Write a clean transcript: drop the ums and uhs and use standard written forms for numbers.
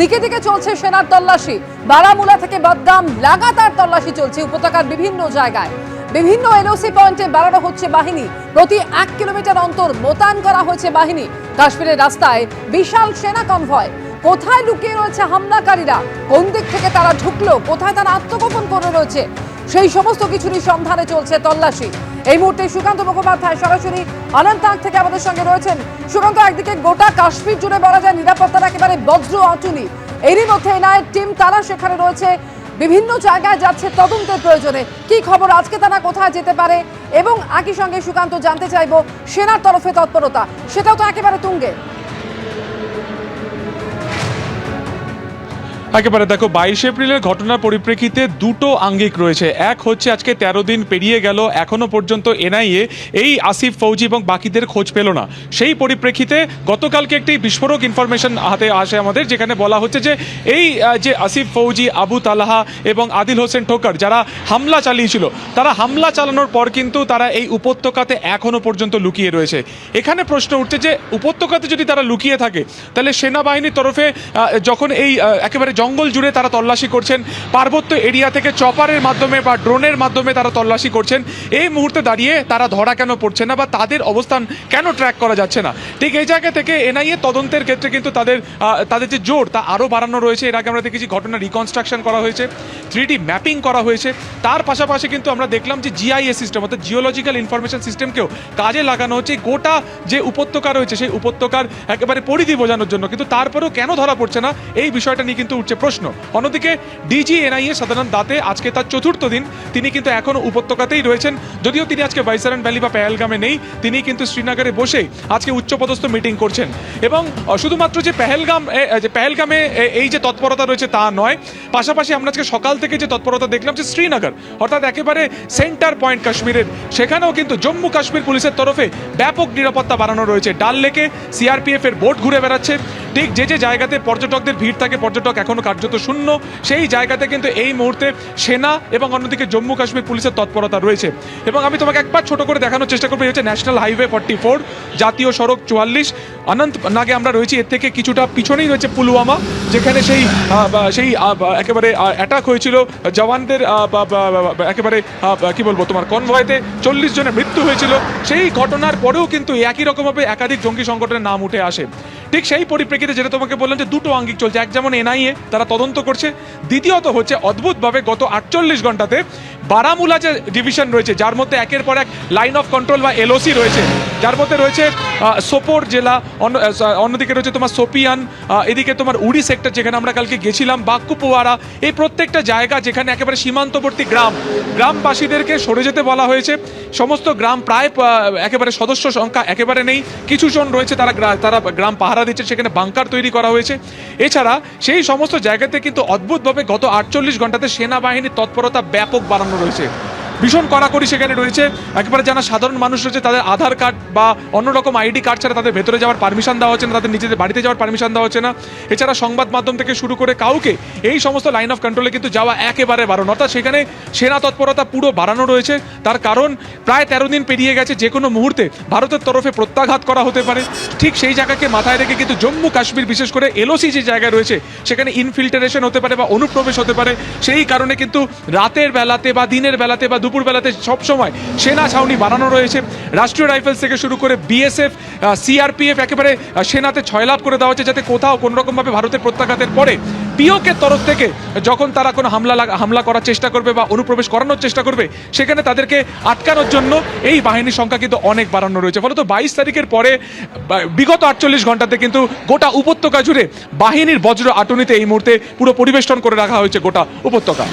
দিকে দিকে চলছে সেনার তল্লাশি। বারামুলা থেকে বদগাম লাগাতার তল্লাশি চলছে উপত্যকার বিভিন্ন জায়গায়। বিভিন্ন এলওসি পয়েন্টে বাড়ানো হচ্ছে বাহিনী। প্রতি 1 কিলোমিটার অন্তর মোতায়েন করা হয়েছে বাহিনী। কাশ্মীরের রাস্তায় বিশাল সেনা কনভয়। কোথায় লুকিয়ে রয়েছে হামলাকারীরা, কোন দিক থেকে তারা ঢুকলো, কোথায় তারা আত্মগোপন করে রয়েছে, সেই সমস্ত কিছুরই সন্ধানে চলছে তল্লাশি। এই মুহূর্তে সুকান্ত মুখোপাধ্যায় সরাসরি অনন্তনাগ থেকে আমাদের সঙ্গে রয়েছেন। সুকান্ত, একদিকে গোটা কাশ্মীর জুড়ে বলা যায় নিরাপত্তার একেবারে বজ্র অটুনি। এরই মধ্যে এনআইএর টিম তারা সেখানে রয়েছে, বিভিন্ন জায়গায় যাচ্ছে তদন্তের প্রয়োজনে। কি খবর, আজকে তারা কোথায় যেতে পারে? এবং একই সঙ্গে সুকান্ত জানতে চাইবো সেনার তরফে তৎপরতা, সেটাও তো একেবারে তুঙ্গে। একেবারে দেখো, 22 এপ্রিলের ঘটনার পরিপ্রেক্ষিতে দুটো আঙ্গিক রয়েছে। এক হচ্ছে আজকে 13 দিন পেরিয়ে গেল, এখনো পর্যন্ত এনআইএ এই আসিফ ফৌজি এবং বাকিদের খোঁজ পেল না। সেই পরিপ্রেক্ষিতে গতকালকে একটি বিস্ফোরক ইনফরমেশন হাতে আসে আমাদের, যেখানে বলা হচ্ছে যে এই যে আসিফ ফৌজি, আবু তালহা এবং আদিল হোসেন ঠোকার যারা হামলা চালিয়েছিল, তারা হামলা চালানোর পর কিন্তু তারা এই উপত্যকাতে এখনো পর্যন্ত লুকিয়ে রয়েছে। এখানে প্রশ্ন উঠছে যে উপত্যকাতে যদি তারা লুকিয়ে থাকে, তাহলে সেনাবাহিনীর তরফে যখন এই একেবারে জঙ্গল জুড়ে তারা তল্লাশি করছেন, পার্বত্য এরিয়া থেকে চপারের মাধ্যমে বা ড্রোনের মাধ্যমে তারা তল্লাশি করছেন, এই মুহূর্তে দাঁড়িয়ে তারা ধরা কেন পড়ছে না বা তাদের অবস্থান কেন ট্র্যাক করা যাচ্ছে না? ঠিক এই জায়গা থেকে এনআইএ তদন্তের ক্ষেত্রে কিন্তু তাদের যে জোর তা আরও বাড়ানো রয়েছে। এর আগে আমরা দেখেছি ঘটনা রিকনস্ট্রাকশন করা হয়েছে, 3D ম্যাপিং করা হয়েছে। তার পাশাপাশি কিন্তু আমরা দেখলাম যে জিআইএস সিস্টেম অর্থাৎ জিওলজিক্যাল ইনফরমেশন সিস্টেমকেও কাজে লাগানো হচ্ছে গোটা যে উপত্যকা রয়েছে সেই উপত্যকার একেবারে পরিধি বোঝানোর জন্য। কিন্তু তারপরেও কেন ধরা পড়ছে না, এই বিষয়টা নিয়ে কিন্তু উঠছে প্রশ্ন। অন্যদিকে ডিজি এনআইএ সাধারণ দাতে আজকে তার 4র্থ দিন, তিনি কিন্তু এখনো উপত্যকাতেই রয়েছেন। যদিও তিনি আজকে বাইসারান ভ্যালি বা পেহেলগামে নেই, তিনি কিন্তু শ্রীনগরে বসে আজকে উচ্চপদস্থ মিটিং করছেন। এবং শুধুমাত্র যে পেহেলগামে এই যে তৎপরতা রয়েছে তা নয়, পাশাপাশি আমরা আজকে সকাল থেকে যে তৎপরতা দেখলাম যে শ্রীনগর অর্থাৎ একেবারে সেন্টার পয়েন্ট কাশ্মীরের, সেখানেও কিন্তু জম্মু কাশ্মীর পুলিশের তরফে ব্যাপক নিরাপত্তা বাড়ানো রয়েছে। ডাল লেকে সিআরপিএফ এর বোট ঘুরে বেড়াচ্ছে। ঠিক যে জায়গাতে পর্যটকদের ভিড় থাকে, পর্যটক এখনো কার্যত শূন্য, সেই জায়গাতে কিন্তু এই মুহূর্তে সেনা এবং অন্যদিকে জম্মু কাশ্মীর পুলিশের তৎপরতা রয়েছে। এবং আমি তোমাকে একবার ছোট করে দেখানোর চেষ্টা করবো, হচ্ছে ন্যাশনাল হাইওয়ে 44, জাতীয় সড়ক 44, অনন্তনাগে আমরা রয়েছি। এর থেকে কিছুটা পিছনেই রয়েছে পুলওয়ামা, যেখানে সেই একেবারে অ্যাটাক হয়েছিল জওয়ানদের একেবারে কি বলবো তোমার কনভয়েতে 40 জনের মৃত্যু হয়েছিল। সেই ঘটনার পরেও কিন্তু একই রকমভাবে একাধিক জঙ্গি সংগঠনের নাম উঠে আসে। ঠিক সেই পরিপ্রেক্ষিতে যেটা তোমাকে বললাম যে দুটো আঙ্গিক চলছে। এক যেমন এনআইএ তারা তদন্ত করছে, দ্বিতীয়ত হচ্ছে অদ্ভুতভাবে গত 48 ঘন্টাতে বারামুলা যে ডিভিশন রয়েছে, যার মধ্যে একের পর এক লাইন অফ কন্ট্রোল বা এলওসি রয়েছে, যার মধ্যে রয়েছে সোপোর জেলা, অন্যদিকে রয়েছে তোমার সোপিয়ান, এদিকে তোমার উড়ি সেক্টর যেখানে আমরা কালকে গেছিলাম, বাক্কুপোয়ারা, এই প্রত্যেকটা জায়গা যেখানে একেবারে সীমান্তবর্তী গ্রামবাসীদেরকে সরে যেতে বলা হয়েছে। সমস্ত গ্রাম প্রায় একেবারে সদস্য সংখ্যা একেবারে নেই, কিছু জন রয়েছে তারা গ্রাম পাহারা দিচ্ছে, সেখানে বাংকার তৈরি করা হয়েছে। এছাড়া সেই সমস্ত জায়গাতে কিন্তু অদ্ভুতভাবে গত 48 ঘন্টাতে সেনাবাহিনীর তৎপরতা ব্যাপক বাড়ানো রয়েছে, ভীষণ কড়াকড়ি সেখানে রয়েছে। একেবারে যারা সাধারণ মানুষ রয়েছে তাদের আধার কার্ড বা অন্যরকম আইডি কার্ড ছাড়া তাদের ভেতরে যাওয়ার পারমিশন দেওয়া হচ্ছে না, তাদের নিজেদের বাড়িতে যাওয়ার পারমিশন দেওয়া হচ্ছে না। এছাড়া সংবাদ মাধ্যম থেকে শুরু করে কাউকে এই সমস্ত লাইন অফ কন্ট্রোলে কিন্তু যাওয়া একেবারে বারণ, অর্থাৎ সেখানে সেনা তৎপরতা পুরো বাড়ানো রয়েছে। তার কারণ প্রায় 13 দিন পেরিয়ে গেছে, যে কোনো মুহূর্তে ভারতের তরফে প্রত্যাঘাত করা হতে পারে। ঠিক সেই জায়গাকে মাথায় রেখে কিন্তু জম্মু কাশ্মীর বিশেষ করে এলওসি যে জায়গায় রয়েছে সেখানে ইনফিল্টারেশন হতে পারে বা অনুপ্রবেশ হতে পারে। সেই কারণে কিন্তু রাতের বেলাতে বা দিনের বেলাতে বা দুপুর বেলাতে সবসময় সেনা ছাউনি বানানো রয়েছে। রাষ্ট্রীয় রাইফেলস থেকে শুরু করে বিএসএফ, সিআরপিএফ একেবারে সেনাতে ছয়লাভ করে দেওয়া হচ্ছে, যাতে কোথাও কোনোরকমভাবে ভারতের প্রত্যাঘাতের পরে পিওকের তরফ থেকে যখন তারা কোনো হামলা করার চেষ্টা করবে বা অনুপ্রবেশ করানোর চেষ্টা করবে, সেখানে তাদেরকে আটকানোর জন্য এই বাহিনীর সংখ্যা কিন্তু অনেক বাড়ানো রয়েছে। ফলত 22 তারিখের পরে বিগত 48 ঘন্টাতে কিন্তু গোটা উপত্যকা জুড়ে বাহিনীর বজ্র আটুনিতে এই মুহূর্তে পুরো পরিবেষ্টন করে রাখা হয়েছে গোটা উপত্যকা।